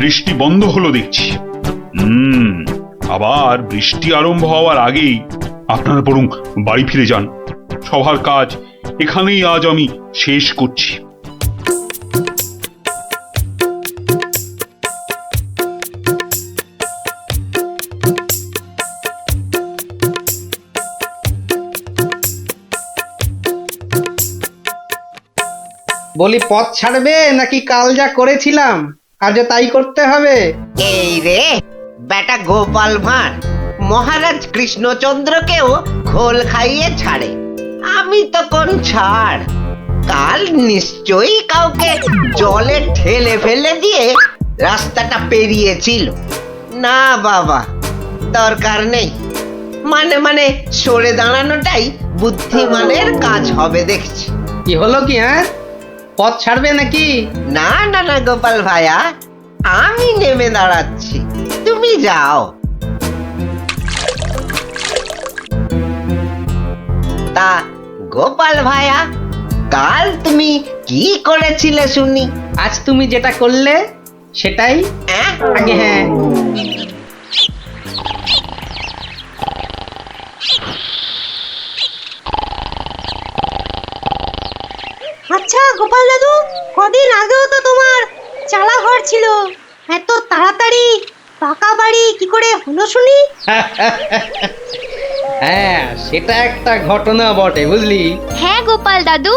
বৃষ্টি বন্ধ হলো দেখছি। আবার বৃষ্টি আরম্ভ হওয়ার আগেই আপনারা বরং বাড়ি ফিরে যান। সবার কাজ এখানেই আজ আমি শেষ করছি। বলি পথ ছাড়বে নাকি কাল যা করেছিলাম আজও তাই করতে হবে? এই রে বেটা গোপাল ভাঁড় মহারাজ কৃষ্ণচন্দ্রকেও খোল খাইয়ে ছাড়ে, আমি তো কোন ছাড়। কাল নিশ্চয়ই কাউকে জলে ঠেলে ফেলে দিয়ে রাস্তাটা পেরিয়েছিল। না বাবা, দরকার নেই। মানে সরে দাঁড়ানোটাই বুদ্ধিমানের কাজ হবে দেখছি। কি হলো কি? পথ ছাড়বে নাকি? না না না গোপাল ভাইয়া, আমি নেমে দাঁড়াচ্ছি, তুমি যাও। তা গোপাল ভাইয়া, কাল তুমি কি করেছিলে শুনি? আজ তুমি যেটা করলে সেটাই আগে। হ্যাঁ, আচ্ছা গোপাল দাদু, কদিন আগেও তো তোমার চালা ঘর ছিল, এত তাড়াতাড়ি পাকা বাড়ি কি করে হলো শুনি? হ্যাঁ সেটা একটা ঘটনা বটে, বুঝলি? হ্যাঁ গোপাল দাদু,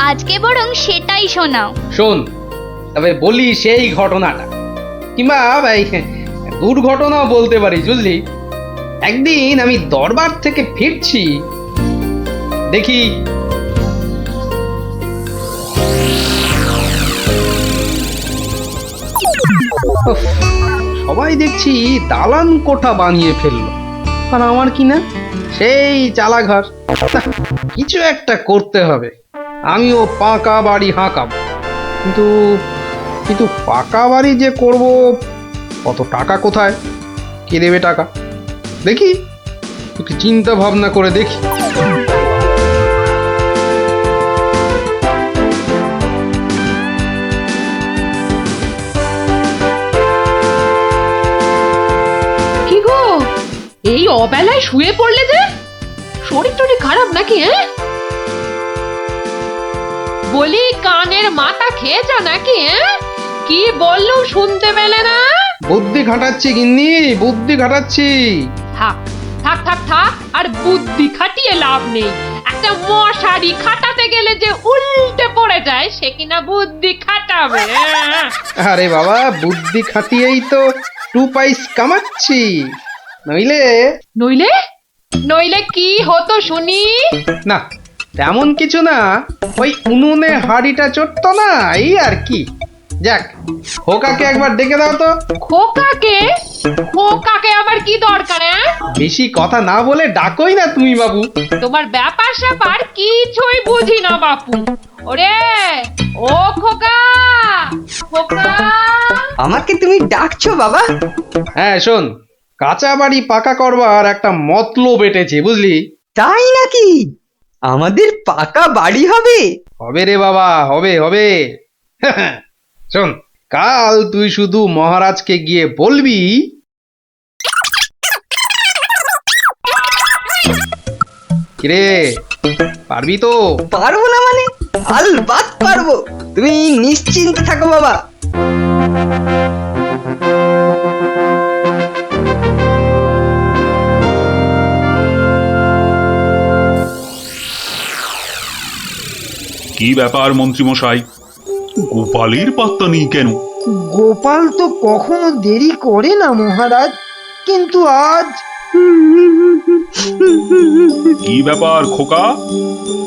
আজকে বরং সেটাই শোনাও। শোন, তবে বলি সেই ঘটনাটা, কিংবা দুর্ঘটনাও বলতে পারিস, বুঝলি? একদিন আমি দরবার থেকে ফিরছি, দেখি সবাই দেখছি দালান কোঠা বানিয়ে ফেললো, আর আমার কি না সেই চালাঘর। কিছু একটা করতে হবে, আমিও পাকা বাড়ি হাঁকাবো। কিন্তু কিন্তু পাকা বাড়ি যে করব, কত টাকা কোথায়, কে দেবে টাকা? দেখি একটু চিন্তা ভাবনা করে দেখি। কি গো, এই অবেলায় শুয়ে পড়লে যে? শরীর টরীর খারাপ নাকি? বলি কানের মাথা খেয়েছো নাকি? কি বললুম শুনতে পেলে না? বুদ্ধি খাটাচ্ছি গিন্নি, বুদ্ধি খাটাচ্ছি। থাক থাক থাক থাক, আর বুদ্ধি খাটিয়ে লাভ নেই। একটা মশারি খাটাতে গেলে যে উল্টে পড়ে যায়, সে কিনা বুদ্ধি খাটাবে? আরে বাবা, বুদ্ধি খাটিয়েই তো 2 পয়সা কামাচ্ছি, নইলে নইলে নইলে কি হতো শুনি? না তেমন কিছু না, ওই উনুনে হাড়িটা চড়তো না, এই আর কি। যাক, খোকাকে একবার ডেকে দাও তো। খোকাকে? খোকাকে আবার কি দরকার? বেশি কথা না বলে ডাকোই না তুমি বাবু। তোমার ব্যাপার স্যাপার কিছুই বুঝি না বাপু। ওরে ও খোকা, খোকা! আমাকে তুমি ডাকছো বাবা? হ্যাঁ শোন, কাঁচা বাড়ি পাকা করবার একটা মতলব এটেছে, বুঝলি? তাই নাকি? আমাদের পাকা বাড়ি হবে? হবে রে বাবা, হবে হবে। শোন, কাল তুই শুধু মহারাজকে গিয়ে বলবি, কিরে পারবি তো? পারবো না মানে? আলবাত পারবো, তুমি নিশ্চিন্তে থাকো বাবা। কি ব্যাপার মন্ত্রীমশাই, গোপালের পাত্তা নেই কেন? গোপাল তো কখনো দেরি করে না মহারাজ, কিন্তু আজ কি ব্যাপার খোকা,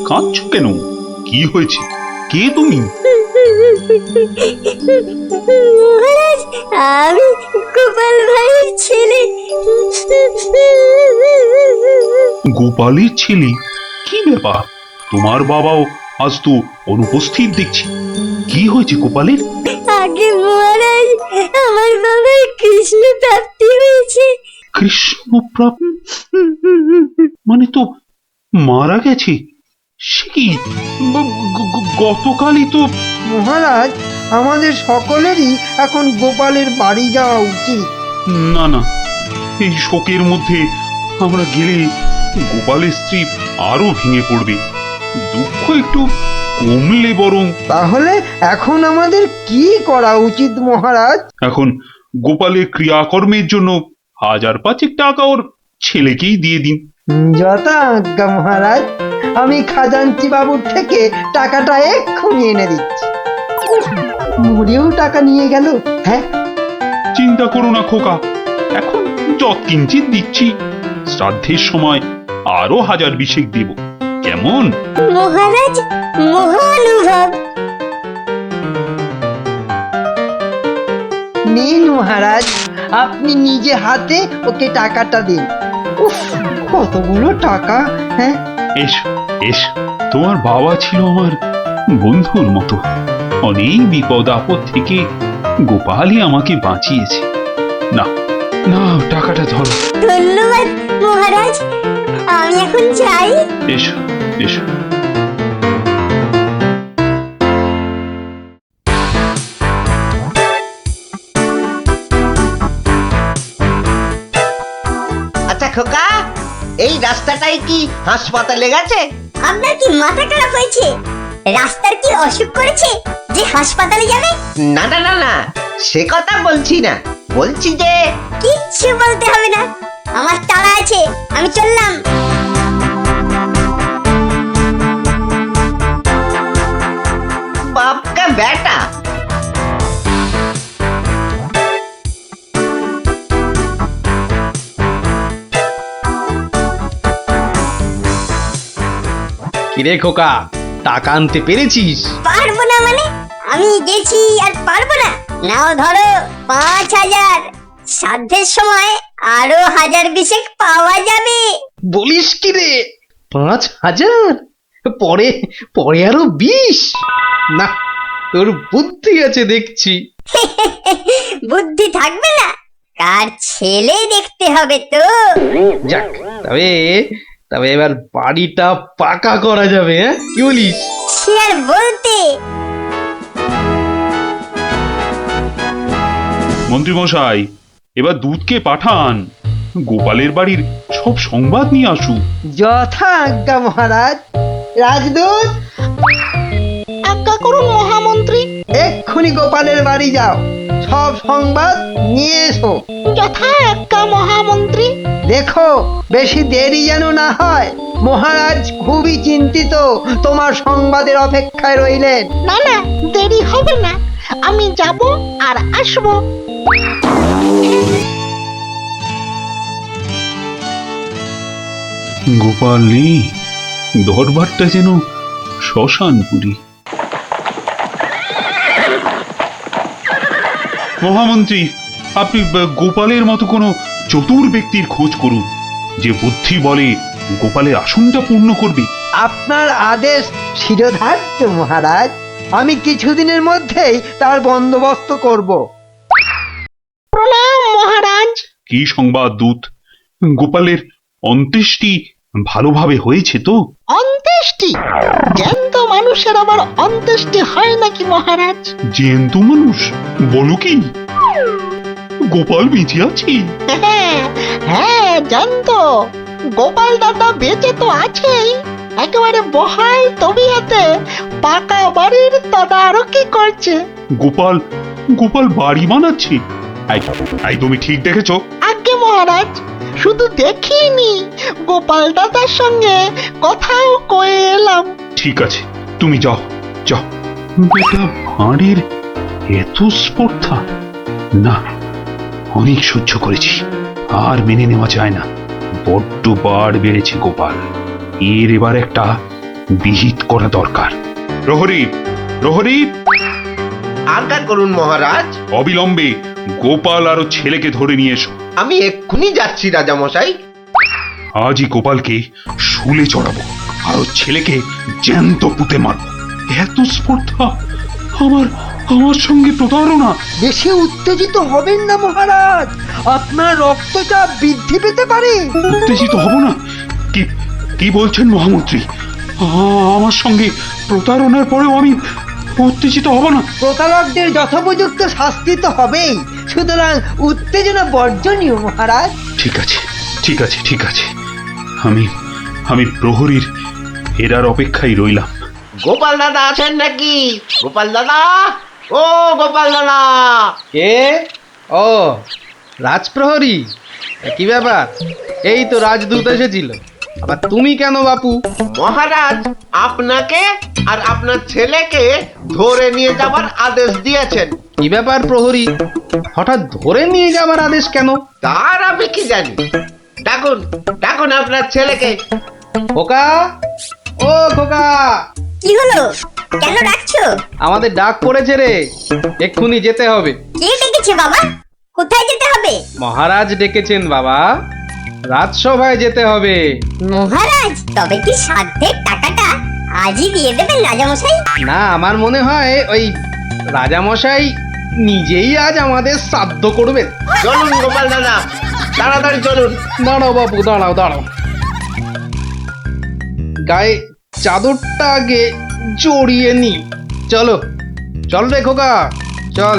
কাঁদছো কেন? কি হয়েছে? কে তুমি? মহারাজ, আমি গোপাল ভাইয়ের ছেলে। গোপালের ছেলে? কি ব্যাপার, তোমার বাবাও আজ তো অনুপস্থিত দেখছি। কি হয়েছে গোপালের? আগে মহারাজ, আমার বাবার কৃষ্ণ প্রাপ্তি হয়েছে। কৃষ্ণ প্রাপ্তি? মানে তো মারা গেছে? সে কি? গতকালই তো। মহারাজ, আমাদের সকলেরই এখন গোপালের বাড়ি যাওয়া উচিত। না না, এই শোকের মধ্যে আমরা গেলে গোপালের স্ত্রী আরো ভেঙে পড়বে। দুঃখ একটু কমলে বরং। তাহলে এখন আমাদের কি করা উচিত মহারাজ? এখন গোপালের ক্রিয়াকর্মের জন্য 1000-5 টাকা ওর ছেলেকেই দিয়ে দিন। যথা আজ্ঞা মহারাজ, আমি খাজাঞ্চি বাবুর থেকে টাকাটা এক্ষুনি এনে দিচ্ছি। মরেও টাকা নিয়ে গেল। হ্যাঁ, চিন্তা করো না খোকা, এখন যৎকিঞ্চিত দিচ্ছি, শ্রাদ্ধের সময় আরো 1000 দেব, কেমন? মহারাজ মহানুভব। নিন মহারাজ, আপনি নিজে হাতে ওকে টাকাটা দিন। উফ, কতগুলো টাকা! হ্যাঁ, এসো এসো, তোমার বাবা ছিল আমার বন্ধুর মতো। অনেক বিপদ আপদ থেকে গোপালই আমাকে বাঁচিয়েছে। না না, টাকাটা ধরো। ধন্যবাদ মহারাজ, আমি এখন যাই। এসো এসো। আচ্ছা খোকা, এই রাস্তাটাই কি হাসপাতালে গেছে? আপনার কি মাথা খারাপ হয়েছে? রাস্তার কি অসুখ করেছে যে হাসপাতালে যাবে? না না না না, সে কথা বলছি না, বলছি যে কিচ্ছু বলতে হবে না, আমার তাড়া আছে, আমি চললাম। বাপ কা বেটা। কিরে খোকা, টাকা আনতে পেরেছিস? পারবো না মানে? আমি গেছি আর পারবো না? নাও ধরো 5000, শ্রাদ্ধের সময় আরো 1000 পাওয়া যাবে। বলিস কি রে, 5000? পরে পরে আরো 20? না, তোর বুদ্ধি আছে দেখছি। বুদ্ধি থাকবে না? কার ছেলে দেখতে হবে তো। যাক, তবে তবে এবার বাড়িটা পাকা করা যাবে। হ্যাঁ, কি বলিস? সে আর বলতে। মন্ত্রী মশাই, এবার দুধকে পাঠান, গোপালের বাড়ির সব সংবাদ নিয়ে আসুক। যথা আজ্ঞা মহারাজ। রাজদূত, আজ্ঞা করুন মহামন্ত্রী। এক্ষুনি গোপালের বাড়ি যাও, সব সংবাদ নিয়ে এসো। যথা আজ্ঞা মহামন্ত্রী। দেখো বেশি দেরি যেন না হয়। মহারাজ খুবই চিন্তিত, তোমার সংবাদের অপেক্ষায় রইলেন। না না, দেরি হবে না, আমি যাব আর আসবো। গোপাল নেই, দরবারটা যেন শ্মশানপুরী। মহামন্ত্রী, আপনি গোপালের মতো কোনো চতুর ব্যক্তির খোঁজ করুন, যে বুদ্ধি বলে গোপালের আসনটা পূর্ণ করবে। আপনার আদেশ শিরোধার্য মহারাজ, আমি কিছুদিনের মধ্যেই তার বন্দোবস্ত করব। প্রণাম মহারাজ। কি সংবাদ দূত? গোপালের অন্ত্যেষ্টি ভালোভাবে হয়েছে তো? অন্ত্যেষ্টি? জ্যান্ত মানুষের আবার অন্ত্যেষ্টি হয় নাকি মহারাজ? জ্যান্ত মানুষ? বলো কি? গোপাল বেঁচে আছে? হ্যাঁ, জ্যান্ত। গোপাল দাদা বেঁচে তো আছেই, একেবারে বহাল তবিয়তে পাকা বাড়ির তদারকি করছে। গোপাল গোপাল বাড়ি বানাচ্ছে? আই তুমি ঠিক দেখেছো? আজ্ঞে মহারাজ, শুধু দেখিনি, গোপাল দাদার সঙ্গে কথাও কয়ে এলাম। ঠিক আছে, তুমি যাও যাও। বেটা ভাঁড়ের এত স্পর্ধা? না, অনেক সহ্য করেছি, আর মেনে নেওয়া যায় না। বড্ড বার বেড়েছে গোপাল, এর এবার একটা বিহিত করা দরকার। প্রহরী, প্রহরী, আজ্ঞা করুন মহারাজ। অবিলম্বে গোপাল আর ওর ছেলেকে ধরে নিয়ে এসো। আমি এক্ষুনি যাচ্ছি রাজা মশাই। আজই গোপালকে শুলে চড়াবো, আর ওর ছেলেকে জ্যান্ত পুঁতে মারবো। এত স্পর্ধা! আমার আমার সঙ্গে প্রতারণা! বেশি উত্তেজিত হবেন না মহারাজ, আপনার রক্তচাপ বৃদ্ধি পেতে পারে। উত্তেজিত হব না? কি কি বলছেন মহামন্ত্রী? আমার সঙ্গে প্রতারণার পরেও উত্তেজিত হব না। প্রতারকদের যথোপযুক্ত শাস্তি তো হবেই, সুতরাং উত্তেজনা বর্জনীয় মহারাজ। ঠিক আছে, ঠিক আছে, ঠিক আছে। আমি আমি প্রহরীর ফেরার অপেক্ষায় রইলাম। গোপাল দাদা আছেন নাকি? গোপাল দাদা, ও গোপাল দাদা। কে? ও, রাজপ্রহরী। কি ব্যাপার? এই তো রাজদূত এসেছিল, আবার তুমি কেন বাপু? মহারাজ আপনাকে আর আপনার ছেলেকে ধরে নিয়ে যাবার আদেশ দিয়েছেন। কি ব্যাপার প্রহরী, হঠাৎ ধরে নিয়ে যাবার আদেশ কেন? তার আমি কি জানি। ডাকুন, ডাকুন আপনার ছেলেকে। খোকা, ও খোকা, কি হলো? কেন ডাকছো? আমাদের ডাক পড়েছে রে, এক্ষুনি যেতে হবে। কে ডেকেছে বাবা? কোথায় যেতে হবে? মহারাজ ডেকেছেন বাবা, রাজসভায় যেতে হবে। মহারাজ, তবে কি সাধ্যের টাকাটা আজই দিয়ে দেবেন রাজামশাই? না, আমার মনে হয় ওই রাজামশাই নিজেই আজ আমাদের শ্রাদ্ধ করবেন। চলুন গোপাল দাদা, তাড়াতাড়ি চলুন। দাঁড়াও বাপু, দাঁড়াও দাঁড়াও, গায়ে চাদরটা আগে জড়িয়ে নি। চলো, চল রে খোকা, চল।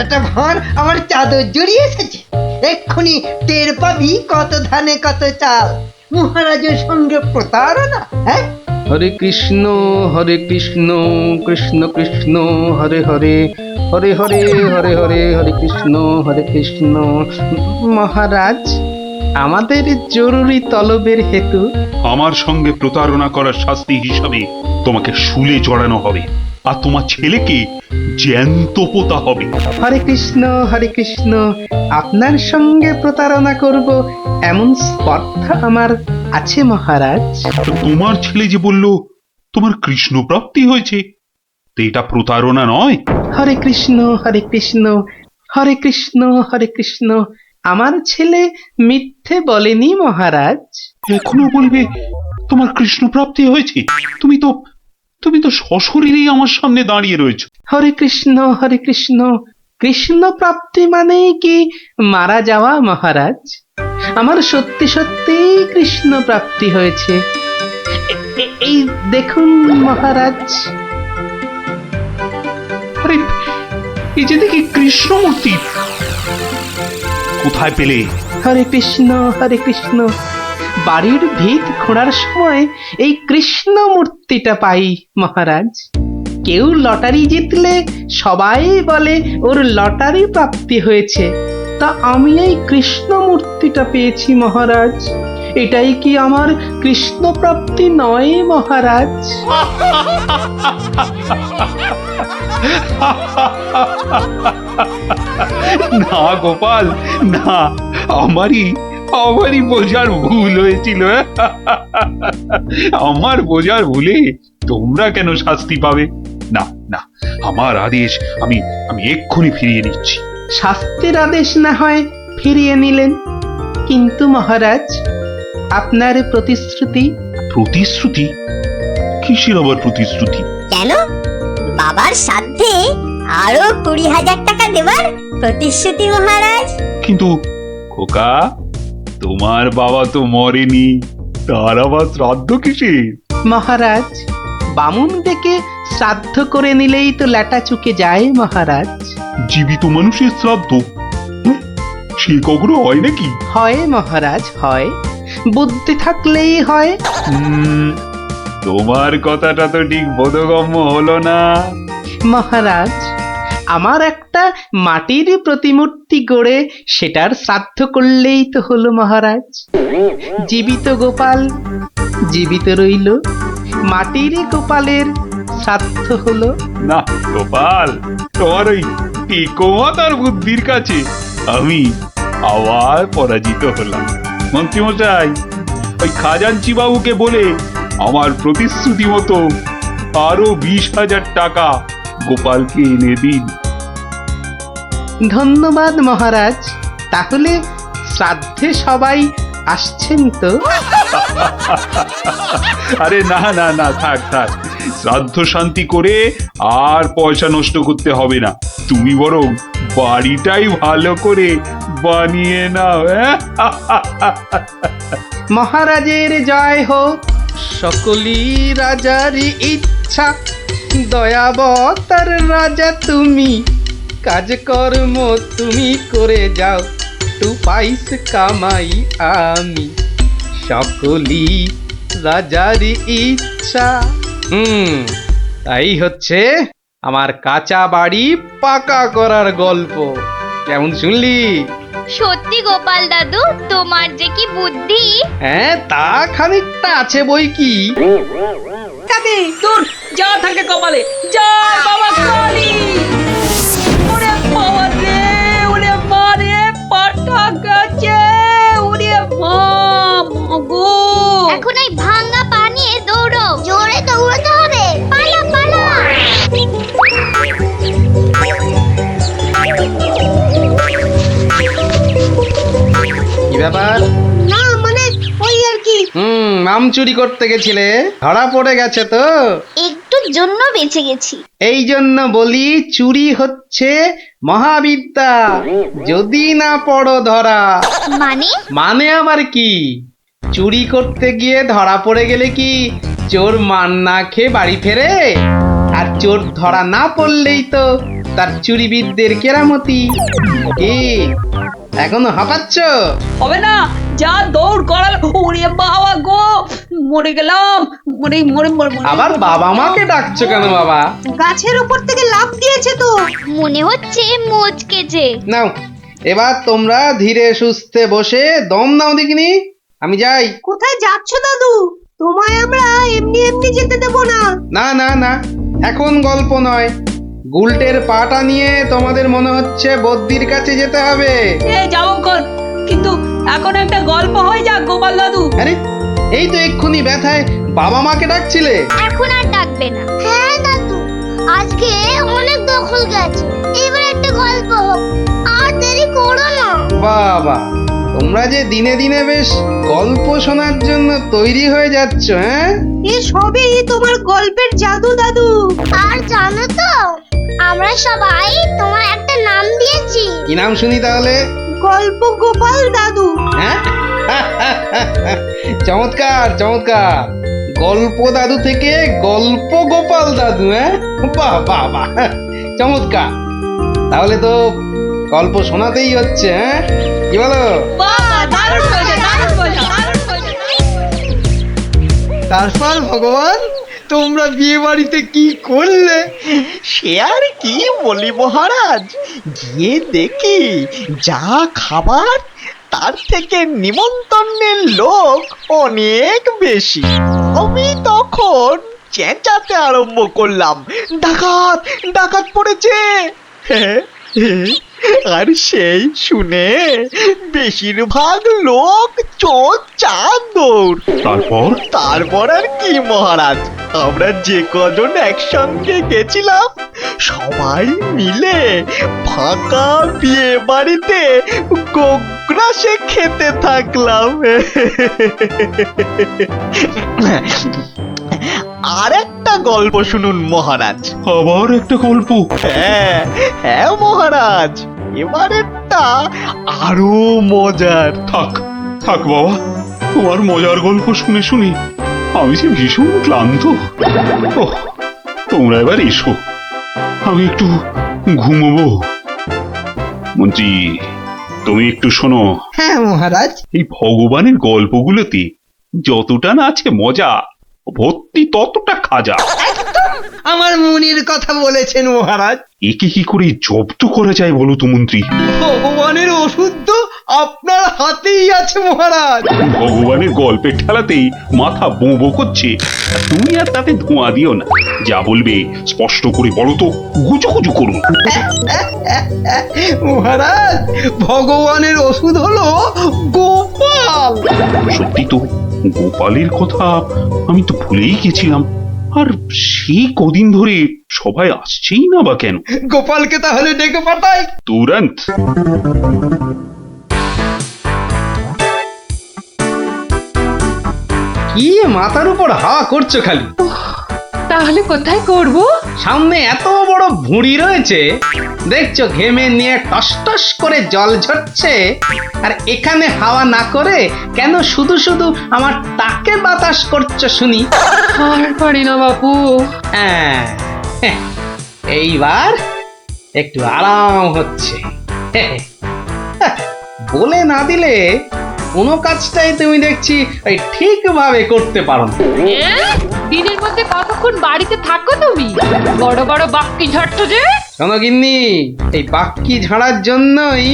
একটা ভাঁড় আমার চাদর জড়িয়ে এসেছে। এক্ষুনি টের পাবি কত ধানে কত চাল। মহারাজের সঙ্গে প্রতারণা, হ্যাঁ? হরে কৃষ্ণ কৃষ্ণ কৃষ্ণ হরে হরে, হরে হরে হরে হরে, হরে কৃষ্ণ। মহারাজ, আমাদের জরুরি তলবের হেতু আমার সঙ্গে প্রতারণা করার শাস্তি হিসাবে তোমাকে শুলে চড়ানো হবে, আর তোমার ছেলেকে জ্যান্ত পোতা হবে। হরে কৃষ্ণ, আপনার সঙ্গে প্রতারণা করব এমন স্পর্ধা আমার আছে মহারাজ। তো তোমার ছেলে যে বলল তোমার কৃষ্ণ প্রাপ্তি হয়েছে, তো এটা প্রতারণা নয়? হরে কৃষ্ণ হরে কৃষ্ণ, আমার ছেলে মিথ্যে বলেনি মহারাজ। এখনো বলবে তোমার কৃষ্ণ প্রাপ্তি হয়েছে? তুমি তো সশরীরেই আমার সামনে দাঁড়িয়ে রয়েছো। হরে কৃষ্ণ কৃষ্ণ প্রাপ্তি মানে কি মারা যাওয়া মহারাজ? আমার সত্যি সত্যি কৃষ্ণ প্রাপ্তি হয়েছে। এই দেখুন মহারাজ। আরে, এই যে দেখি কৃষ্ণমূর্তি, কোথায় পেলে? হরে কৃষ্ণ, বাড়ির ভিত খোঁড়ার সময় এই কৃষ্ণ মূর্তিটা পাই মহারাজ। কেউ লটারি জিতলে সবাই বলে ওর লটারি প্রাপ্তি হয়েছে, তা আমি এই কৃষ্ণ মূর্তিটা পেয়েছি মহারাজ। এটাই কি আমার কৃষ্ণ প্রাপ্তি নয় মহারাজ? না গোপাল, না, আমারই বোঝার ভুল হয়েছিল। আমার বোঝার ভুলে তোমরা কেন শাস্তি পাবে? না না, আমার আদেশ আমি এক্ষুনি ফিরিয়ে নিচ্ছি। শাস্তির আদেশ না হয় ফিরিয়ে নিলেন, কিন্তু মহারাজ আপনার প্রতিশ্রুতি? প্রতিশ্রুতি? কিসের আবার প্রতিশ্রুতি? কেন? বাবার সাধ্যে আরো 20,000 টাকা দেবার প্রতিশ্রুতি মহারাজ। কিন্তু খোকা, তোমার বাবা তো মরেনি, তার আবার শ্রাদ্ধ কিসের? মহারাজ, বামুন ডেকে শ্রাদ্ধ করে নিলেই তো ল্যাটা চুকে যায় মহারাজ। জীবিত মানুষের শ্রাদ্ধ? সে কখনো হয় নাকি? হয় মহারাজ, হয়, বুদ্ধি থাকলেই হয়। তোমার কথাটা তো ঠিক বোধগম্য হলো না। মহারাজ, আমার একটা মাটির প্রতিমূর্তি গড়ে সেটার শ্রাদ্ধ করলেই তো হলো মহারাজ। জীবিত গোপাল জীবিত রইল, মাটির গোপালের শ্রাদ্ধ হলো। না গোপাল, তোমার ওই টেকোমাতার বুদ্ধির কাছে আমি আবার পরাজিত হলাম। মন্ত্রীমশাই, ওই খাজাঞ্চি বাবুকে বলে আমার প্রতিশ্রুতি মতো আরো 20,000 টাকা গোপালকে এনে দিন। ধন্যবাদ মহারাজ। তাহলে শ্রাদ্ধে সবাই আসছেন তো? আরে না না না, থাক থাক, শ্রাদ্ধ শান্তি করে আর পয়সা নষ্ট করতে হবে না, তুমি বরং বাড়িটাই ভালো করে বানিয়ে নাও। হ্যাঁ? মহারাজের জয় হোক, সকলই রাজারই ইচ্ছা, দয়াবতার রাজা তুমি, কাজকর্ম তুমি করে যাও, তু পাইস কামাই আমি, সকলই রাজারই ইচ্ছা। তাই হচ্ছে আমার কাঁচা বাড়ি পাকা করার গল্প। কেমন শুনলি? সত্যি গোপাল দাদু, তোমার যে কি বুদ্ধি! হ্যাঁ, তা খানিকটা আছে বই কি। কাদি দূর যা থাকে কপালে, জয় বাবা কালী। ওরে বাবা রে, ওরে মা রে, পাটা গেছে, ওরে মা, মাগো। এখন এই ভাঙা পা নিয়ে দৌড়ো, জোরে দৌড়াতে হবে, পালা পালা। কি ব্যাপার? না মানে ওই আর কি, আম চুরি করতে গেছিলে, ধরা পড়ে গেছে তো। একটুর জন্য বেঁচে গেছি। এই জন্য বলি, চুরি হচ্ছে মহাবিদ্যা, যদি না পড়ো ধরা। মানে? মানে আবার কি? চুরি করতে গিয়ে ধরা পড়ে গেলে কি চোর মান না খেয়ে বাড়ি ফেরে? আর চোর ধরা না পড়লেই তো তার চুরিবিদদের কেরামতি। কি এখনো হাঁপাচ্ছ? হবে না, যা দৌড় করাল, ওরে বাবা গো, মরে গেলাম, মরে মরে মরে মরে। আবার বাবা মাকে ডাকছো কেন বাবা? গাছের উপর থেকে লাফ দিয়েছে তো। মনে হচ্ছে মুচকেছে। নাও, এবার তোমরা ধীরে সুস্থে বসে দম নাও দেখিনি। আমি যাই। কোথায় যাচ্ছ দাদু? তোমায় আমরা এমনি এমনি যেতে দেব না। না না না, এখন গল্প নয়। গুলটের পাটা নিয়ে তোমাদের মনে হচ্ছে বদ্যির কাছে যেতে হবে। এই যাবো কোন, কিন্তু এখন একটা গল্প হয়ে যাক গোপাল দাদু। আরে, এই তো এক্ষুনি ব্যথায় বাবা মাকে ডাকছিলে। এখন আর ডাকবে না। হ্যাঁ দাদু, আজকে অনেক দখল গেছে, এবার একটা গল্প হোক, আর দেরি করো না। বাবা, তোমরা যে দিনে দিনে বেশ গল্প শোনার জন্য তৈরি হয়ে যাচ্ছ। হ্যাঁ, এ সবই তোমার গল্পের জাদু দাদু। আর জানো তো, আমরা সবাই তোমার একটা নাম দিয়েছি। কি নাম শুনি তাহলে? গল্প গোপাল দাদু। হ্যাঁ, চমৎকার চমৎকার। গল্প দাদু থেকে গল্প গোপাল দাদু। হ্যাঁ, বাহ বাহ বাহ, চমৎকার। তাহলে তো গল্প শোনাতেই হচ্ছে। হ্যাঁ, কি বলো? বাহ, দারুণ হয়েছে, দারুণ হয়েছে, দারুণ হয়েছে। তারপর ভগবান, তোমরা বিয়ে বাড়িতে কি করলে? সে আর কি বলি মহারাজ, গিয়ে দেখি যা খাবার তার থেকে নিমন্ত্রণের লোক অনেক বেশি। আমি তখন চেঁচাতে আরম্ভ করলাম, ডাকাত ডাকাত পড়েছে। আর সেই শুনে বেশিরভাগ লোক চোর চাঁদর। তারপর আর কি মহারাজ, আমরা যে কজন একসঙ্গে গেছিলাম সবাই মিলে ফাঁকা বিয়ে বাড়িতে গোগ্রাসে খেতে থাকলাম। আর একটা গল্প শুনুন মহারাজ। আবার একটা গল্প? হ্যাঁ হ্যাঁ মহারাজ, এবারেরটা আরো মজার। থাক থাক বাবা, তোমার মজার গল্প শুনে শুনে আমি যে ভীষণ ক্লান্ত। ওহ, তোমরা এবার এসো, আমি একটু ঘুমোবো। মন্ত্রী, তুমি একটু শোনো। হ্যাঁ মহারাজ। এই ভগবানের গল্পগুলোতে যতটা না আছে মজা, ভর্তি ততটা খাজা। আমার মনির কথা বলেছেন মহারাজ। একে কি করে জব্দ করা যায় বলো তো মন্ত্রী? ভগবানের ওষুধ তো আপনার হাতেই আছে মহারাজ। ভগবানের গল্পের ঠেলাতেই মাথা বোঁ করছে, আর তুমি আর তাতে ধোঁয়া দিও না। যা বলবে স্পষ্ট করে বলো তো, গুজুগুজু করুন। মহারাজ, ভগবানের ওষুধ হলো গোপাল। সত্যি তো, গোপালের কথা আমি তো ভুলেই গেছিলাম। আর সেই কদিন ধরে সবাই আসছেই না বা কেন? গোপালকে তাহলে ডেকে পাঠাই। তুরন্ত। কি মাথার উপর হাওয়া করছো খালি? তাহলে কোথায় করব? সামনে এত বড় ভুঁড়ি রয়েছে, দেখছো ঘেমে নিয়ে টস টস করে জল ঝরছে, আর এখানে হাওয়া না করে কেন শুধু শুধু আমার তাকে বাতাস করছো শুনি? আর পারি না বাপু। হ্যাঁ, এইবার একটু আরাম হচ্ছে। বলে না দিলে কোনো কাজটাই তুমি দেখছি ওই ঠিকভাবে করতে পারো না। দিনের মধ্যে কতক্ষণ বাড়িতে থাকো তুমি? বড় বড় বাক্কি ঝাড়ছো যে। শোনো গিন্নি, এই বাক্কি ঝাড়ার জন্যই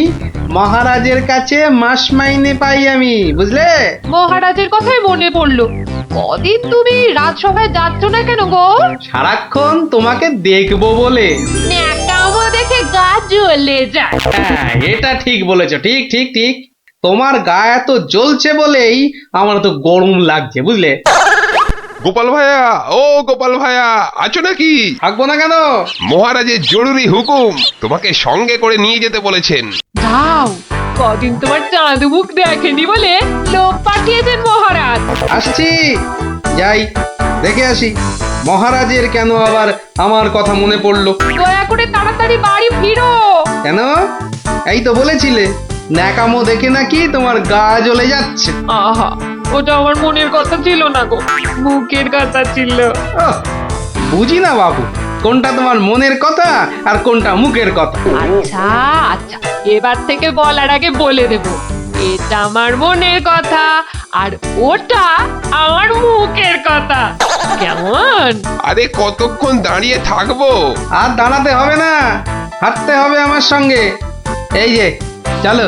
মহারাজের কাছে মাস মাইনে পাই আমি, বুঝলে? মহারাজের কথাই মনে পড়লো। কদিন তুমি রাজসভায় যাচ্ছ না কেন গো? সারাক্ষণ তোমাকে দেখবো বলে। ন্যাকামো দেখে গা জ্বলে যায়। হ্যাঁ, এটা ঠিক বলেছো, ঠিক ঠিক ঠিক। তোমার গা এত জ্বলছে বলেই আমার তো গরম লাগছে, বুঝলে? গোপাল ভাইয়া, ও গোপাল ভাইয়া, আছো নাকি? থাকবো না কেন? মহারাজের জরুরি হুকুম, তোমাকে সঙ্গে করে নিয়ে যেতে বলেছেন। যাও, কদিন তোমার চাঁদ মুখ দেখেনি বলে লোক পাঠিয়েছেন মহারাজ। আসছি, যাই দেখে আসি মহারাজের কেন আবার আমার কথা মনে পড়লো। দয়া করে তাড়াতাড়ি বাড়ি ফিরো। কেন? এই তো বলেছিলে ন্যাকামো দেখে নাকি তোমার গা জ্বলে যাচ্ছে। আহা, ওটা আমার মনের কথা ছিল না গো, মুখের কথা ছিল। ওহ, বুঝি না বাবু, কোনটা তোমার মনের কথা আর কোনটা মুখের কথা। আচ্ছা আচ্ছা, এবার থেকে বলার আগে বলে দেব, এটা আমার মনের কথা আর ওটা আমার মুখের কথা। কেমন? আরে কতক্ষণ দাঁড়িয়ে থাকবো? আর দাঁড়াতে হবে না, হাঁটতে হবে আমার সঙ্গে। এই যে চলো।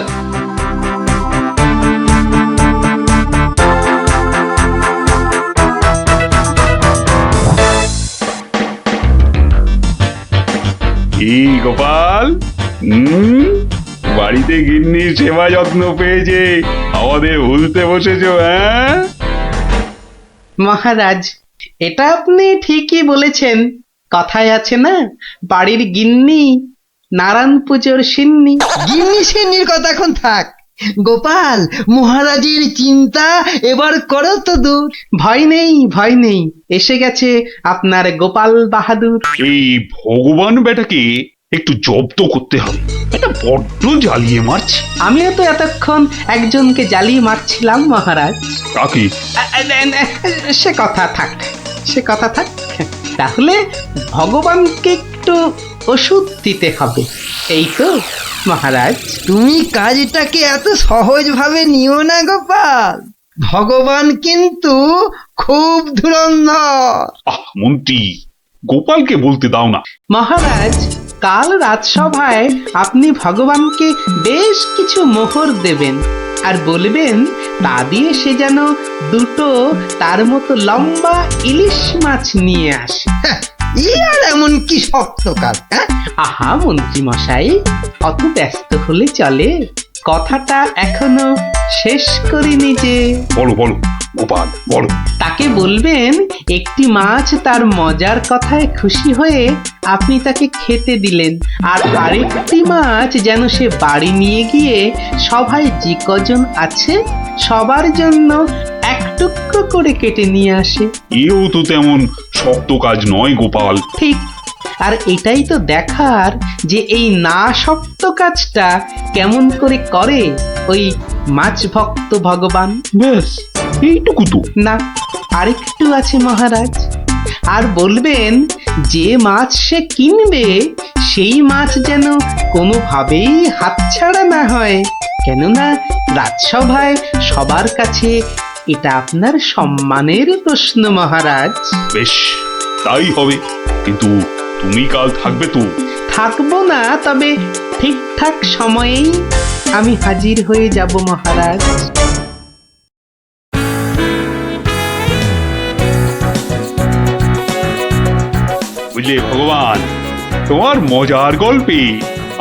কি গোপাল, বাড়িতে গিন্নির সেবা যত্ন পেয়েছে আমাদের ভুলতে বসেছো? হ্যাঁ মহারাজ, এটা আপনি ঠিকই বলেছেন। কথায় আছে না, বাড়ির গিন্নি নারায়ণ পুজোর সিন্নি। গিন্নি সেনির কথা এখন থাক। গোপাল, মহারাজের চিন্তা এবার করো তো দূর। ভয় নেই, ভয় নেই, এসে গেছে আপনার গোপাল বাহাদুর। এই ভগবান বেটাকে একটু জব্দ করতে হবে, এটা বড্ড জ্বালিয়ে মারছে। আমিও তো এতক্ষণ একজনকে জ্বালিয়ে মারছিলাম মহারাজ। কাকে? সে কথা থাক, সে কথা থাক। তাহলে ভগবানকে একটু ওষুধ দিতে হবে, এই তো মহারাজ। তুমি কাজটাকে এত সহজভাবে নিও না গোপাল, ভগবান কিন্তু খুব ধুরন্ধর। মন্ত্রী, গোপালকে বলতে দাও না। মহারাজ, কাল রাজসভায় আপনি ভগবানকে বেশ কিছু মোহর দেবেন আর বলবেন তা দিয়ে সে যেন দুটো তার মতো লম্বা ইলিশ মাছ নিয়ে আসে। ই আর এমন কি শক্ত কাজ? আহা মন্ত্রী মশাই, অত ব্যস্ত হলে চলে? কথাটা এখনো শেষ করিনি যে। বলো বলো গোপাল, বলো। তাকে বলবেন একটি মাছ তার মজার কথায় খুশি হয়ে আপনি তাকে খেতে দিলেন, আর আরেকটি মাছ যেন সে বাড়ি নিয়ে গিয়ে সবাই যে কজন আছে সবার জন্য এক টুকরো করে কেটে নিয়ে আসে। এও তো তেমন শক্ত কাজ নয় গোপাল। ঠিক, আর এটাই তো দেখার যে এই না শক্ত কাজটা কেমন করে করে ওই মাছ ভক্ত ভগবান। ব্যাস এইটুকু তো? না, আরেকটু আছে মহারাজ। আর বলবেন যে মাছ সে কিনবে সেই মাছ যেন কোনোভাবেই হাতছাড়া না হয়, কেননা রাজসভায় সবার কাছে এটা আপনার সম্মানের প্রশ্ন মহারাজ। বেশ, তাই হবে, কিন্তু তুমি কাল থাকবে তো? থাকবো না, তবে ঠিকঠাক সময়েই আমি হাজির হয়ে যাব মহারাজ। বুঝলে ভগবান, তোমার মজার গল্পে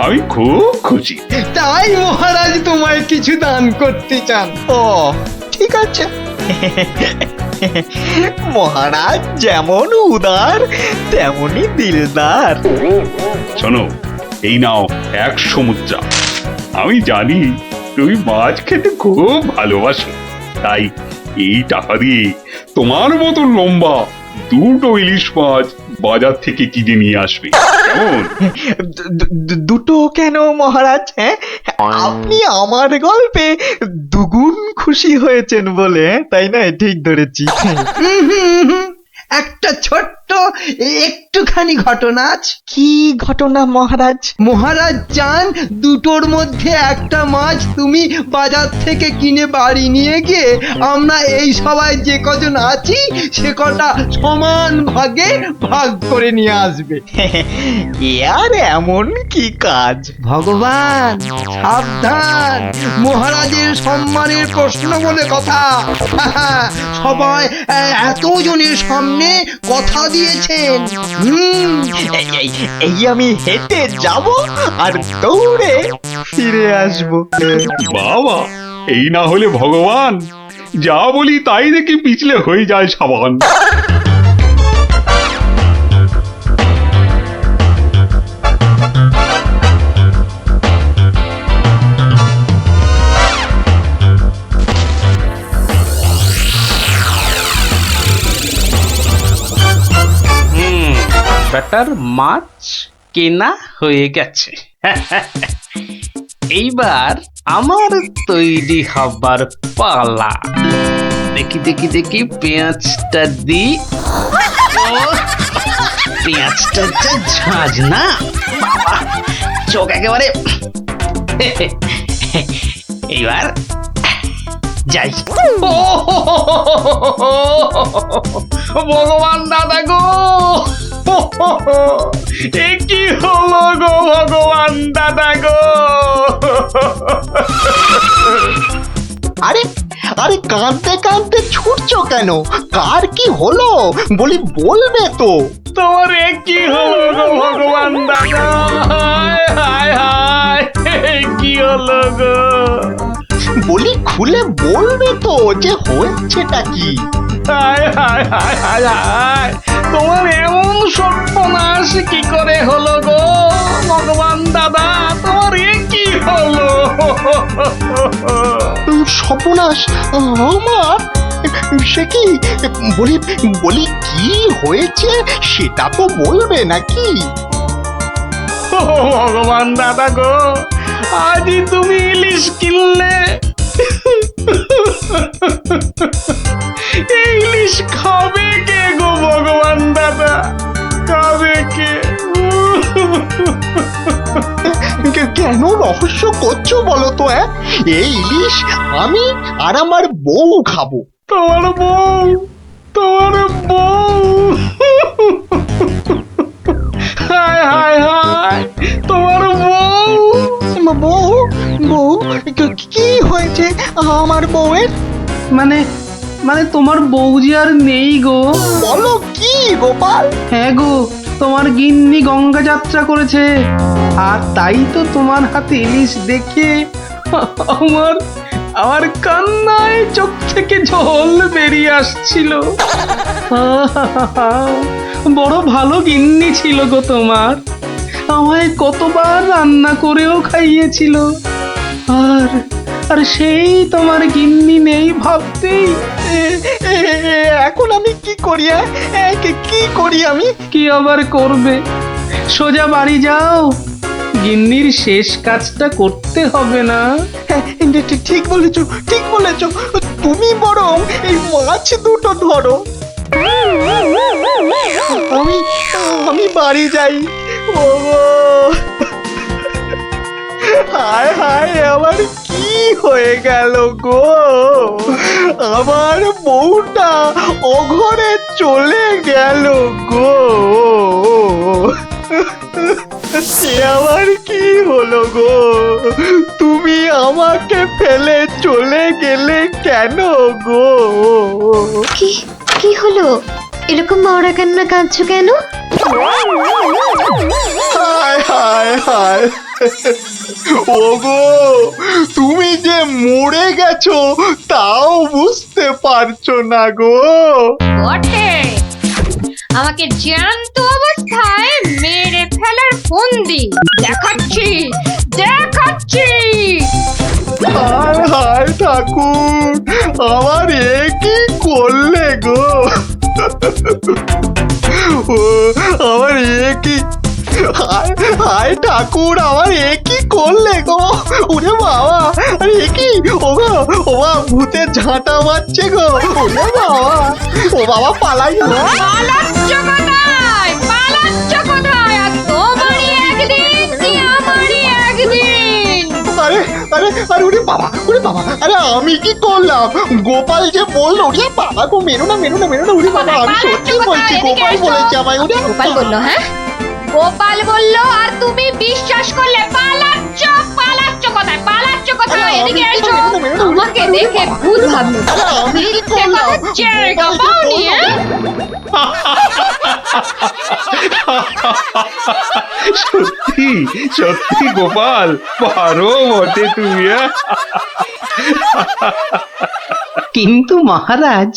আমি খুব খুশি। তাই মহারাজ তোমায় কিছু দান করতে চান? ও ঠিক আছে। মহারাজ যেমন উদার তেমনি দিলদার। শোনো, এই নাও 100 মুদ্রা। আমি জানি তুমি মাছ খেতে খুব ভালোবাসো, তাই এই টাকা দিয়ে তোমার মতো লম্বা দুটো ইলিশ মাছ বাজার থেকে কিনে নিয়ে আসবে কেমন? দুটো কেন মহারাজ? হ্যাঁ, আপনি আমার গল্পে দুগুণ খুশি হয়েছেন বলে, তাই না? ঠিক ধরেছি। একটা ছোট্ট একটুখানি ঘটনা আছে। কি ঘটনা মহারাজ? মহারাজ চান দুটোর মধ্যে একটা মাছ তুমি বাজার থেকে কিনে বাড়ি নিয়ে গিয়ে আমরা এই সবাই যে কজন আছি সে কটা সমান ভাগে ভাগ করে নিয়ে আসবে। এ আর এমন কি কাজ? ভগবান সাবধান, মহারাজের সম্মানের প্রশ্ন বলে কথা। সবাই এতজনের সামনে কথা দিয়েছেন। এই আমি হেঁটে যাব আর দৌড়ে ফিরে আসব। বাবা, এই না হলে ভগবান, যা বলি তাই দেখি পিছলে হয়ে যায় সাবান। ব্যাটার মাছ কেনা হয়ে গেছে। এইবার আমার তৈরি হবার পালা। দেখি দেখি দেখি পেঁয়াজটা দি। পেঁয়াজটা যা ঝাঁজ না, বাবা চোখ একেবারে। এইবার যাই। ভগবান দাদা গো, এ কি হলো গো ভগবান দাদা গো। আরে আরে কাঁদতে কাঁদতে ছুটছো কেন? কার কি হলো বলি বলবে তো? তোমার এ কি হলো গো ভগবান দাদা? হায় হায় হায়, এ কি হলো গো? বলি খুলে বলবে তো যে হয়েছেটা কি? হায় হায় হায় হায় হায়, তোমার এমন সর্বনাশ কি করে হলো গো ভগবান দাদা? তোমার এ কি হলো? সর্বনাশ আমার? সে কি? বলি বলি কি হয়েছে সেটা তো বলবে নাকি? ও ভগবান দাদা গো, আজই তুমি ইলিশ কিনলে। এই ইলিশ খাবে কে গো ভগবান দাদা? খাবে কে? কেন রহস্য করছো বলো তো? এই ইলিশ আমি আর আমার বউ খাবো। তোমার বউ? তোমার বউ? হায় হায় হায়, তোমার বউ? বউ? বউ কি হয়েছে আমার বউয়ের? মানে মানে তোমার বউ যে আর নেই গো। বলো কি গোপাল? হ্যাঁ গো, তোমার গিন্নি গঙ্গা যাত্রা করেছে, আর তাই তো তোমার হাতে ইলিশ দেখে আমার আমার কান্নায় চোখ থেকে জল বেরিয়ে আসছিল। বড় ভালো গিন্নি ছিল গো তোমার, আমায় কতবার রান্না করেও খাইয়েছিল। আর আর সেই তোমার গিন্নি নেই ভাবতেই এখন আমি কি করি? কি করি আমি? কি আবার করবে, সোজা বাড়ি যাও, গিন্নির শেষ কাজটা করতে হবে না? ঠিক বলেছো, ঠিক বলেছো। তুমি বরং এই মাছ দুটো ধরো, আমি আমি বাড়ি যাই। ও হায় হায়, আমার কি হয়ে গেল গো? আমার বউটা অঘরে চলে গেল গো। সে আমার কি হলো গো? তুমি আমাকে ফেলে চলে গেলে কেন গো? কি কি হলো? এরকম মরা কান্না কাঁদছো কেন? হায় হায় হায়, ওগো তুমি যে মরে গেছো তাও বুঝতে পারছো না গো। বটে, আমাকে জ্যান্ত অবস্থায় মেরে ফেলার ফন্দি দেখাচ্ছি দেখাচ্ছি। হায় হায় ঠাকুর, আমার এ কি করলে গো? ও আমার এ কি, হায় হায় ঠাকুর, আমার এ কি করলে গো? ওরে বাবা, আরে এ কি, ও গো, ও বাবা, ভূতের ঝাঁটা মারছে গো, ওরে বাবা, ও বাবা পালাই গো। পালাচ্ছ কোথায়? পালাচ্ছ কোথায়? আর তোমারই একদিন কি আমারই একদিন। আরে আরে আরে ওরে বাবা, ওরে বাবা, আরে আমি কি করলাম? গোপাল যে বললো, ওরে বাবা গো, মেরো না মেরো না মেরো না, ওরে বাবা, আমি সত্যি বলছি, গোপাল বলেছে আমায়। ওরে গোপাল বললো? হ্যাঁ, গোপাল বললো আর তুমি বিশ্বাস করলে? পালাচ্ছ, পালাচ্ছ কোথায়? পালাচ্ছ কোথায়? এদিকে এসো, আমাকে দেখে ভূত ভাবলো। আমি কি মিথ্যে করলাম? কথা জায়গা পাওনি, হ্যাঁ? সত্যি সত্যি গোপাল, পারো বটে তুমি। কিন্তু মহারাজ,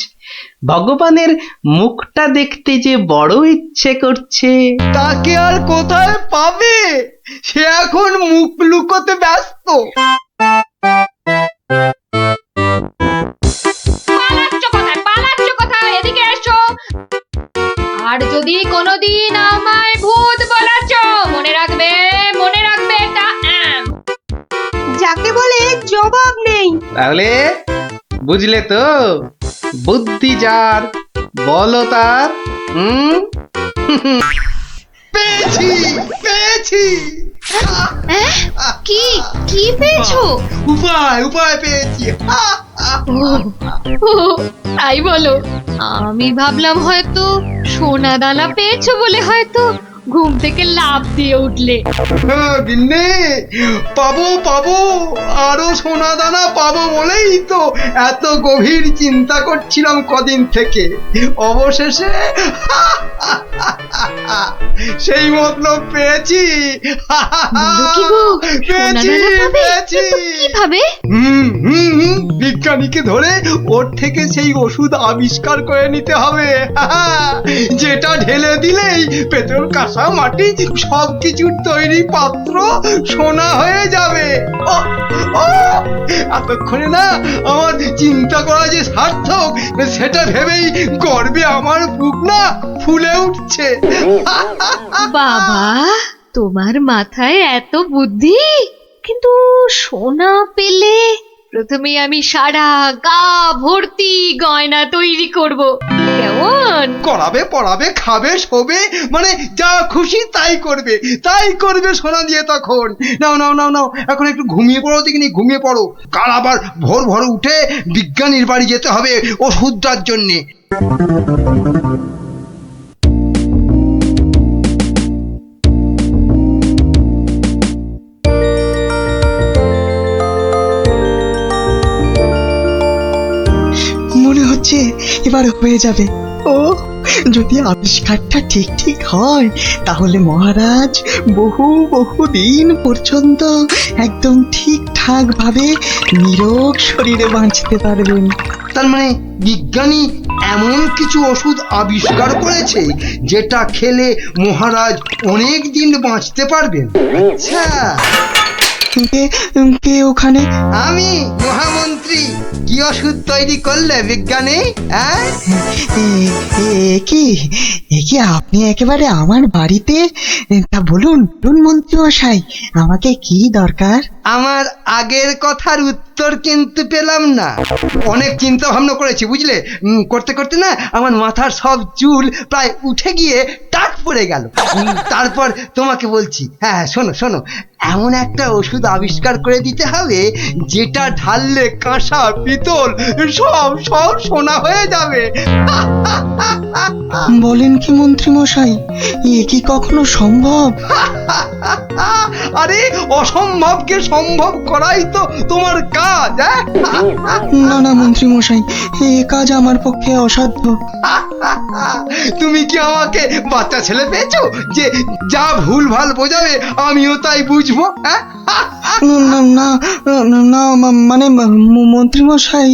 ভগবানের মুখটা দেখতে যে বড় ইচ্ছে করছে। তাকে আর কোথায় পাবে? সে এখন মুখ লুকোতে ব্যস্ত। পালাচ্ছ কোথায়? পালাচ্ছ কোথায়? এদিকে এসো। আর যদি কোনোদিন আমায় ভূত বলেছ, মনে রাখবে, মনে রাখবে এটা। যাকে বলে জবাব নেই। তাহলে বুঝলে তো, বুদ্ধি যার, বলো তার। পেয়েছি পেয়েছি, কি কি পেয়েছো? উপায় উপায় পেয়েছি। ও, তাই বলো? আমি ভাবলাম হয়তো সোনা দানা পেয়েছো বলে হয়তো ঘুম থেকে লাফ দিয়ে উঠলে। গিন্নি, পাবো পাবো, আরো সোনা দানা পাবো বলেই তো এত গভীর চিন্তা করছিলাম কদিন থেকে। অবশেষে সেই মতলব পেয়েছি। বলো কি গো, সোনা পেয়েছি দানা পাবে? পেয়েছি। কিন্তু কিভাবে? বিজ্ঞানীকে ধরে ওর থেকে সেই ওষুধ আবিষ্কার করে নিতে হবে, যেটা ঢেলে দিলেই পেট্রোল, কাঁসা, মাটি সবকিছুর তৈরি পাত্র সোনা হয়ে যাবে। এতক্ষণে না আমার চিন্তা করা যে সার্থক, সেটা ভেবেই গর্বে আমার বুক না ফুলে উঠছে। বাবা, তোমার মাথায় এত বুদ্ধি! কিন্তু সোনা পেলে প্রথমে আমি সারা গা ভর্তি গয়না তৈরি করব, কেমন? করাবে, পড়াবে, খাবে, শোবে, মানে যা খুশি তাই করবে, তাই করবে সোনা দিয়ে তখন। নাও নাও নাও নাও, এখন একটু ঘুমিয়ে পড়ো দেখিনি, ঘুমিয়ে পড়ো। কাল আবার ভোর ভোর উঠে বিজ্ঞানীর বাড়ি যেতে হবে ওষুধটার জন্যে। মনে হচ্ছে এবার হয়ে যাবে। ও যদি আবিষ্কারটা ঠিক ঠিক হয়, তাহলে মহারাজ বহু বহু দিন পর্যন্ত একদম ঠিকঠাক ভাবে নিরোগ শরীরে বাঁচতে পারবেন। তার মানে বিজ্ঞানী এমন কিছু ওষুধ আবিষ্কার করেছে যেটা খেলে মহারাজ অনেক দিন বাঁচতে পারবেন। আচ্ছা, কে কে ওখানে? আমি মহামন্ত্রী। কি ওষুধ তৈরি করলে বিজ্ঞানী? হ্যাঁ, এ কি আপনি একেবারে আমার বাড়িতে? তা বলুন বলুন মন্ত্রী মশাই, আমাকে কি দরকার? আমার আগের কথার উত্তর কিন্তু পেলাম না। অনেক চিন্তা ভাবনা করেছি বুঝলে, করতে করতে না আমার মাথার সব চুল প্রায় উঠে গিয়ে টাক পড়ে গেল। তারপর তোমাকে বলছি, হ্যাঁ শোনো শোনো, এমন একটা ওষুধ আবিষ্কার করে দিতে হবে যেটা ঢাললে কাঁসা, পিতল সব সব সোনা হয়ে যাবে। বলেন কি মন্ত্রী মশাই, এ কি কখনো সম্ভব? আরে অসম্ভবকে সম্ভব করাই তো তোমার কাজ। না না মন্ত্রী মশাই, এ কাজ আমার পক্ষে অসাধ্য। তুমি কি আমাকে বাচ্চা ছেলে পেয়েছো যে যা ভুল ভাল বোঝাবে আমিও তাই বুঝবো? না না না না, মানে মন্ত্রী মশাই,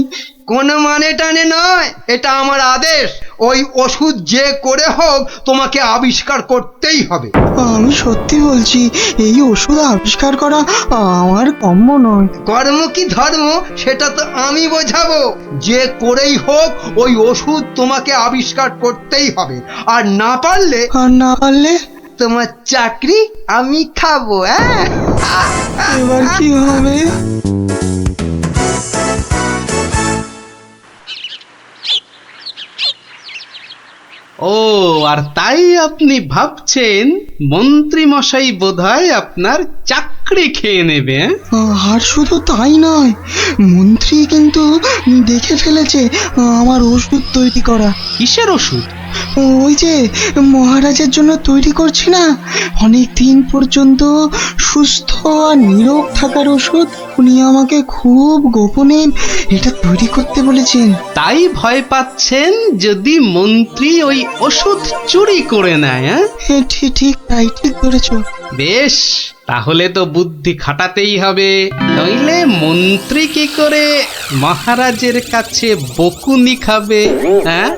কোনো মানে টানে নয়, এটা আমার আদেশ। ওই ওষুধ যে করে হোক তোমাকে আবিষ্কার করতেই হবে। আমি সত্যি বলছি, এই ওষুধ আবিষ্কার করা আমার কম্য নয়। কর্ম কি ধর্ম সেটা তো আমি বোঝাবো। যে করেই হোক ওই ওষুধ তোমাকে আবিষ্কার করতেই হবে, আর না পারলে আর না পারলে তোমার চাকরি আমি খাবো। হ্যাঁ, এবার কি হবে? ও, আর তাই আপনি ভাবছেন মন্ত্রী মশাই বোধহয় আপনার চাকরি খেয়ে নেবে? আর শুধু তাই নয়, মন্ত্রী কিন্তু দেখে ফেলেছে আমার ওষুধ তৈরি করা। কিসের ওষুধ? ওই যে মহারাজের জন্য তৈরি করছি না, অনেক দিন পর্যন্ত সুস্থ আর নীরোগ থাকার ওষুধ। উনি আমাকে খুব গোপনে এটা তৈরি করতে বলেছেন। তাই ভয় পাচ্ছেন যদি মন্ত্রী ওই ওষুধ চুরি করে নেয়? হ্যাঁ, ঠিক ঠিক তাই, ঠিক ধরেছ। বেশ, তাহলে তো বুদ্ধি খাটাতেই হবে, নইলে মন্ত্রী কি করে মহারাজের কাছে বকুনি খাবে? হ্যাঁ,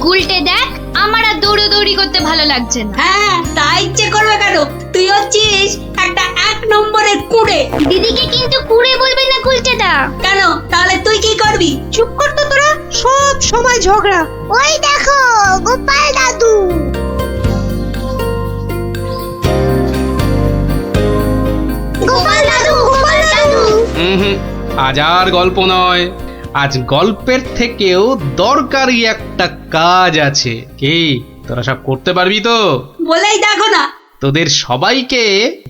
গুলটে দেখ, আমার আর দৌড়াদৌড়ি করতে ভালো লাগছে না। হ্যাঁ, তাই ইচ্ছে করবে কেন? তুই হচ্ছিস একটা 1 নম্বরের কুড়ে। দিদিকে কিন্তু কুড়ে বলবি না গুলটেদা। কেন? তাহলে তুই কি করবি? চুপ কর তো তোরা, সব সময় ঝগড়া। ওই দেখো গোপাল দাদু। গোপাল দাদু, গোপাল দাদু। হুম, আজ আর গল্প নয়, আজ গল্পের থেকেও দরকারি একটা কাজ আছে। কি তোরা সব করতে পারবি তো? বলেই দেখো না। তোদের সবাইকে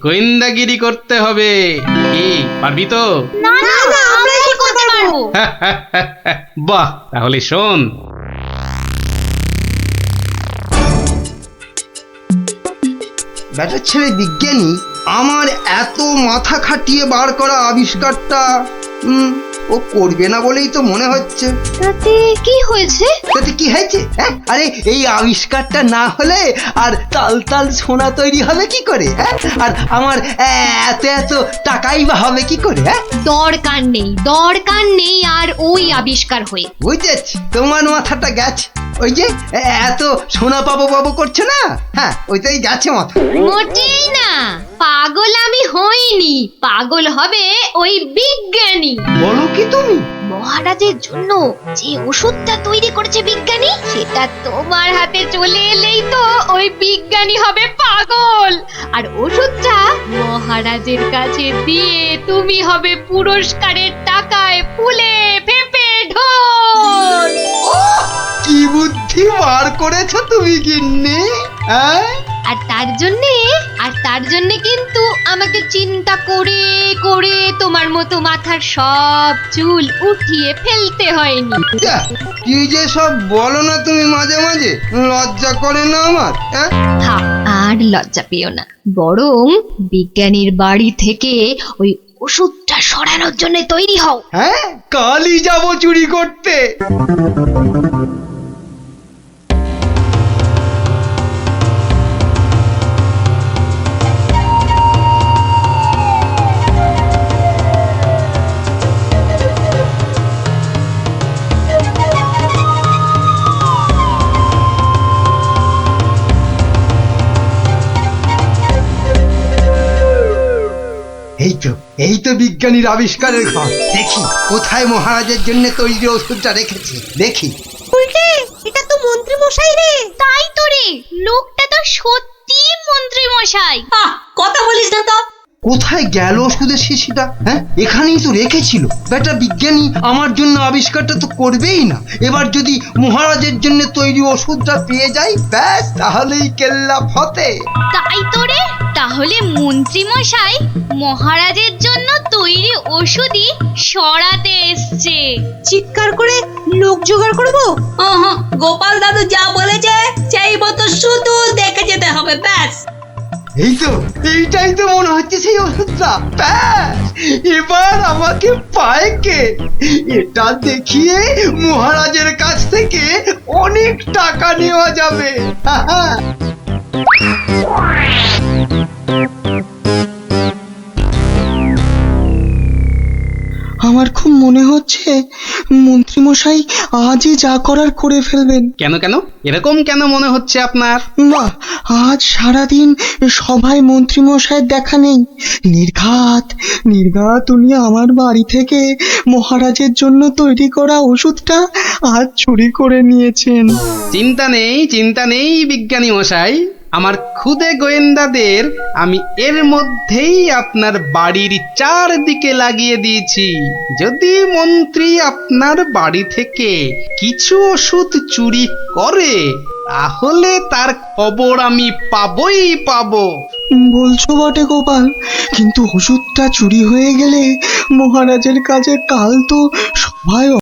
গোয়েন্দাগিরি করতে হবে। কি পারবি তো? না না, আমরা কি করতে পারবো? বাহ, তাহলে শোন। ব্যাটার ছেলে বিজ্ঞানী আমার এত মাথা খাটিয়ে বার করা আবিষ্কারটা ও করবে না বলেই তো মনে হচ্ছে। তাতে কি হয়েছে? তাতে কি হয়েছে? হ্যাঁ, আরে এই আবিষ্কারটা না হলে আর তাল তাল সোনা তৈরি হবে কি করে? হ্যাঁ, আর আমার এত এত টাকাই বা হবে কি করে? হ্যাঁ, দরকার নেই আর ওই আবিষ্কার হয়ে। বুঝেছি, তোমার মাথাটা গেছে। ওই যে এত সোনা পাবো পাবো করছে না, হ্যাঁ ওইটাই গেছে মাথা। মোটেই না, পাগল আমি হইনি, পাগল হবে ওই বিজ্ঞানী। বলো কি তুমি? মহারাজের জন্য যে ওষুধটা তৈরি করেছে বিজ্ঞানী, সেটা তোমার হাতে চলে এলেই তো ওই বিজ্ঞানী হবে পাগল, আর ওষুধটা মহারাজের কাছে দিয়ে তুমি হবে পুরস্কারের টাকায় ফুলে ফেপে ঢোল। কি বুদ্ধি বার করেছো তুমি গিন্নি! আর তার জন্যে কিন্তু আমাকে চিন্তা করে করে তোমার মতো মাথার সব চুল উঠিয়ে ফেলতে হয়নি। কি যে সব বলো না তুমি মাঝে মাঝে, লজ্জা করে না আমার? থাক, আর লজ্জা পেও না, বরং বিজ্ঞানীর বাড়ি থেকে ওই ওষুধটা সরানোর জন্য তৈরি হও। হ্যাঁ, কালই যাবো চুরি করতে। এই তো বিজ্ঞানীর আবিষ্কারের ঘর। দেখি কোথায় মহারাজের জন্য তৈরি ওষুধটা রেখেছি, দেখি। উল্টে, এটা তো মন্ত্রী মশাই রে। তাই তো রে, লোকটা তো সত্যি মন্ত্রী মশাই। কথা বলিস না তো। কোথায় গেল ওষুধের শিশিটা? হ্যাঁ, এখানেই তো রেখেছিল। বেটা বিজ্ঞানী আমার জন্য আবিষ্কারটা তো করবেই না। এবার যদি মহারাজের জন্য তৈরি ওষুধটা পেয়ে যাই, ব্যাস তাহলেই কেল্লা ফতে। তাই তো রে, তাহলে মন্ত্রী মশাই মহারাজের জন্য তৈরি ওষুধই সরাতে এসছে। চিৎকার করে লোক জোগাড় করবো? গোপাল দাদু যা বলেছে সেই মতো শুধু দেখে যেতে হবে, ব্যাস। এই তো, এইটাই তো মনে হচ্ছে সেই ওষুধটা। ব্যাস, এবার আমাকে পায় কে? এটা দেখিয়ে মহারাজের কাছ থেকে অনেক টাকা নেওয়া যাবে। মনে হচ্ছে মন্ত্রীমশাই আজই যা করার করে ফেলবেন। কেন কেন এরকম কেন মনে হচ্ছে আপনার? মা, আজ সারাদিন সভায় মন্ত্রীমশাইয়ের দেখা নেই। নির্ঘাত নির্ঘাত উনি আমার বাড়ি থেকে মহারাজের জন্য তৈরি করা ওষুধটা আজ চুরি করে নিয়েছেন। চিন্তা নেই বিজ্ঞানী মশাই, আমার খুদে গোয়েন্দাদের আমি এর মধ্যেই আপনার বাড়ির চারদিকে লাগিয়ে দিয়েছি। যদি মন্ত্রী আপনার বাড়ি থেকে কিছু ওষুধ চুরি করে তাহলে তার খবর আমি পাবই পাবো। বলছো বটে গোপাল, কিন্তু ওষুধটা চুরি হয়ে গেলে মহারাজের কাছে কাল তো সবাই